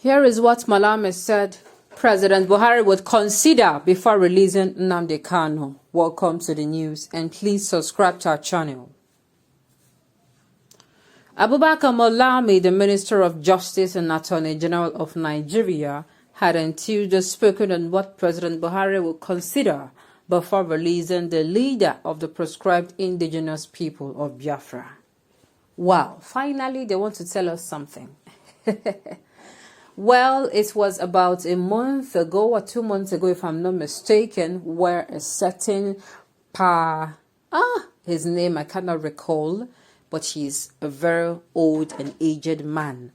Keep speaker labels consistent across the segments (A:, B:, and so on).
A: Here is what Malami said President Buhari would consider before releasing Nnamdi Kanu. Welcome to the news, and please subscribe to our channel. Abubakar Malami, the Minister of Justice and Attorney General of Nigeria, had on Tuesday spoken on what President Buhari would consider before releasing the leader of the proscribed indigenous people of Biafra. Wow, finally they want to tell us something. Well, it was about a month ago or 2 months ago, if I'm not mistaken, where a certain his name I cannot recall, but he's a very old and aged man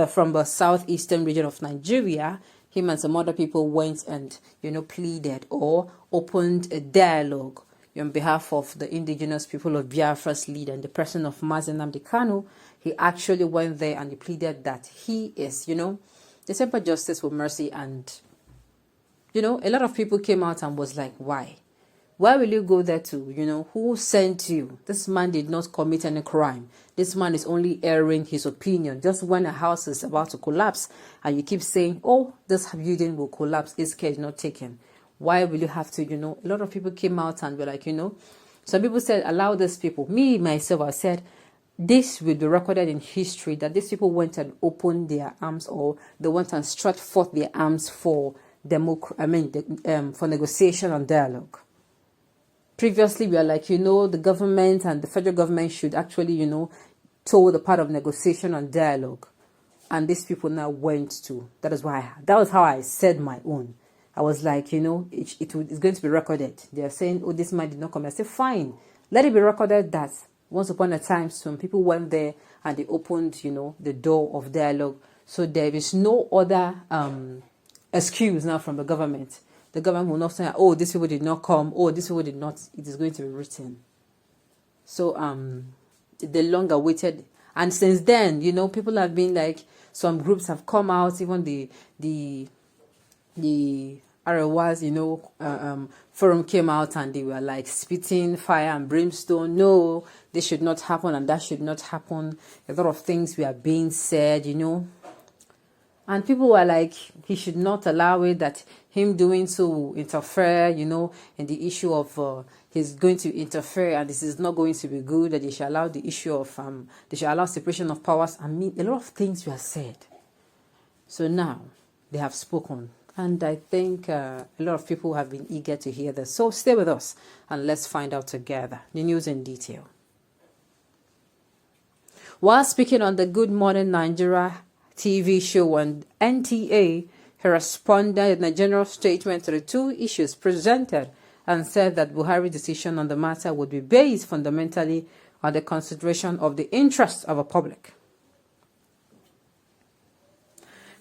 A: from the southeastern region of Nigeria. Him and some other people went and, pleaded or opened a dialogue on behalf of the indigenous people of Biafra's leader and the person of Nnamdi Kanu. He actually went there and he pleaded that he is, the temper justice with mercy. And, a lot of people came out and was like, why? Why will you go there to, who sent you? This man did not commit any crime. This man is only airing his opinion. Just when a house is about to collapse and you keep saying, oh, this building will collapse, its care is not taken. Why will you have to, a lot of people came out and were like, some people said, allow these people. Me, myself, I said, this will be recorded in history that these people went and opened their arms, or they went and stretched forth their arms for for negotiation and dialogue. Previously, we are like, the government and the federal government should actually, toe the part of negotiation and dialogue. And these people now went to. That was how I said my own. I was like, it's going to be recorded. They are saying, oh, this man did not come. I said, fine. Let it be recorded that once upon a time, some people went there and they opened, the door of dialogue. So there is no other excuse now from the government. The government will not say, oh, these people did not come. Oh, these people did not. It is going to be written. So the long awaited. And since then, people have been like, some groups have come out, even the Arawas, forum came out and they were like spitting fire and brimstone. No, this should not happen and that should not happen. A lot of things were being said, And people were like, he should not allow it, that him doing so will interfere, in the issue of he's going to interfere and this is not going to be good, that they should allow the issue of, they should allow separation of powers. I mean, a lot of things were said. So now they have spoken. And I think a lot of people have been eager to hear this. So stay with us and let's find out together the news in detail. While speaking on the Good Morning Nigeria TV show on NTA, he responded in a general statement to the two issues presented and said that Buhari's decision on the matter would be based fundamentally on the consideration of the interests of the public.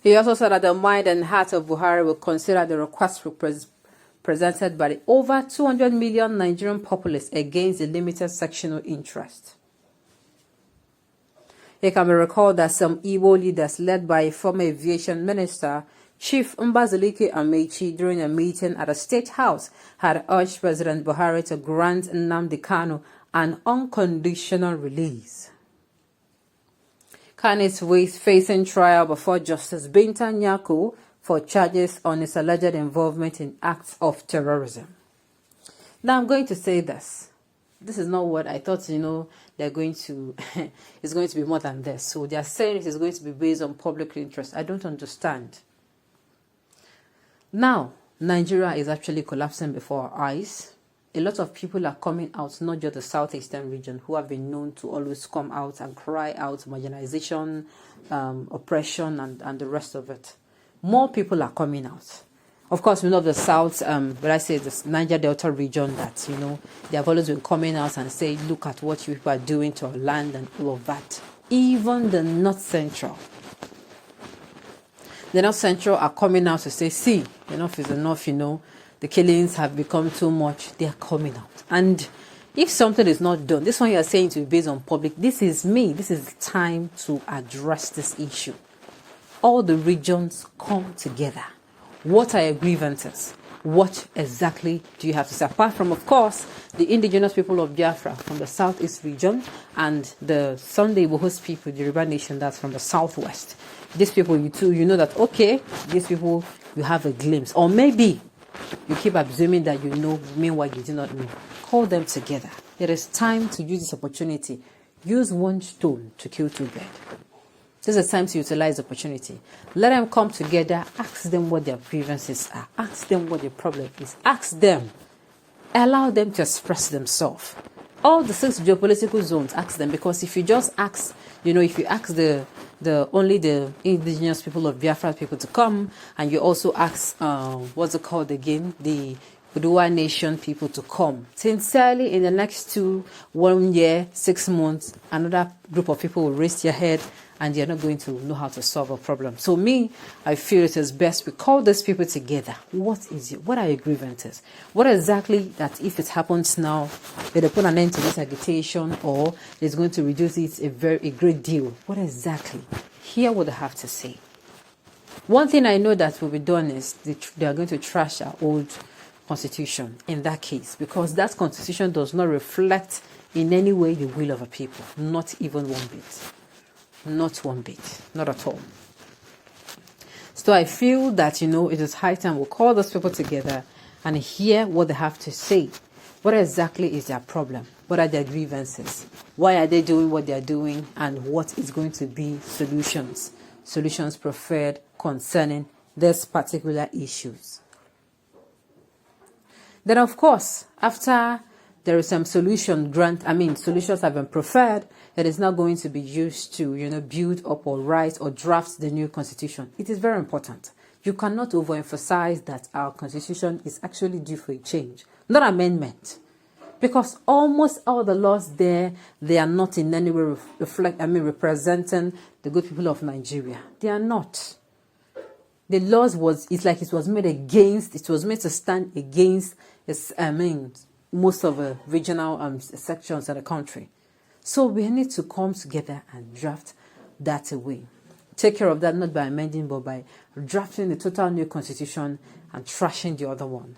A: He also said that the mind and heart of Buhari will consider the request presented by the over 200 million Nigerian populace against the limited sectional interest. It can be recalled that some Igbo leaders led by former aviation minister Chief Mbazalike Amechi during a meeting at the State House had urged President Buhari to grant Nnamdi Kanu an unconditional release. Kanu is facing trial before Justice Binta Nyako for charges on his alleged involvement in acts of terrorism. Now I'm going to say this. This is not what I thought, they're going to, it's going to be more than this. So they're saying it is going to be based on public interest. I don't understand. Now, Nigeria is actually collapsing before our eyes. A lot of people are coming out, not just the southeastern region, who have been known to always come out and cry out marginalization, oppression, and the rest of it. More people are coming out. Of course, we know the south, but I say this Niger Delta region that, they have always been coming out and say, look at what you people are doing to our land and all of that. Even the North Central. The North Central are coming out to say, see, enough is enough, the killings have become too much. They are coming out. And if something is not done, this one you are saying to be based on public, this is me. This is the time to address this issue. All the regions come together. What are your grievances? What exactly do you have to say? Apart from, of course, the indigenous people of Biafra from the southeast region and the Sunday Bohos people, the Yoruba nation, that's from the southwest. these people, you know that, okay, these people, you have a glimpse. Or maybe you keep assuming that you know, meanwhile you do not know. Call them together. It is time to use this opportunity. Use one stone to kill two birds. This is time to utilize the opportunity. Let them come together. Ask them what their grievances are. Ask them what their problem is. Ask them. Allow them to express themselves. All the 6 geopolitical zones, ask them. Because if you just ask, if you ask only the indigenous people of Biafra people to come, and you also ask, what's it called again? The Udua Nation people to come. Sincerely, in the next 1 year, 6 months, another group of people will raise their head and they're not going to know how to solve a problem. So I feel it is best we call these people together. What is it? What are your grievances? What exactly that if it happens now, they put an end to this agitation or it's going to reduce it a great deal? What exactly? Hear what they have to say. One thing I know that will be done is they are going to trash our old constitution in that case, because that constitution does not reflect in any way the will of a people, not even one bit. Not one bit, not at all. So I feel that, it is high time we call those people together and hear what they have to say. What exactly is their problem? What are their grievances? Why are they doing what they are doing? And what is going to be solutions preferred concerning these particular issues? Then, of course, after there is some solutions have been preferred, that is now going to be used to, build up or write or draft the new constitution. It is very important. You cannot overemphasize that our constitution is actually due for a change, not amendment. Because almost all the laws there, they are not in any way representing the good people of Nigeria. They are not. The laws it was made to stand against, most of the regional sections of the country. So we need to come together and draft that away. Take care of that, not by amending, but by drafting the total new constitution and trashing the other one.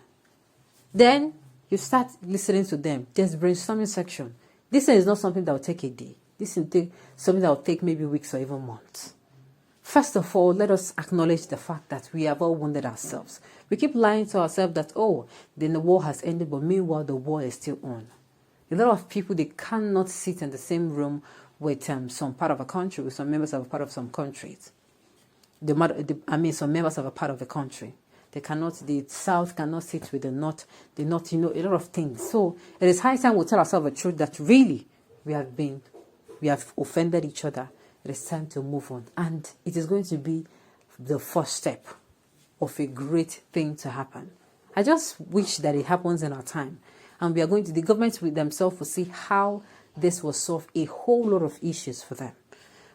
A: Then you start listening to them. There's brainstorming section. This is not something that will take a day. This will take something that will take maybe weeks or even months. First of all, let us acknowledge the fact that we have all wounded ourselves. We keep lying to ourselves that, then the war has ended, but meanwhile the war is still on. A lot of people, they cannot sit in the same room with some part of a country, with some members of a part of some countries. Some members of a part of the country. The South cannot sit with the North, a lot of things. So it is high time we tell ourselves the truth that really we have offended each other. It is time to move on. And it is going to be the first step of a great thing to happen. I just wish that it happens in our time. And the government with themselves will see how this will solve a whole lot of issues for them.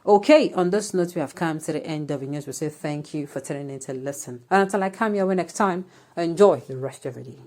A: Okay, on this note, we have come to the end of the news. We say thank you for tuning in to listen. And until I come your way next time, enjoy the rest of the day.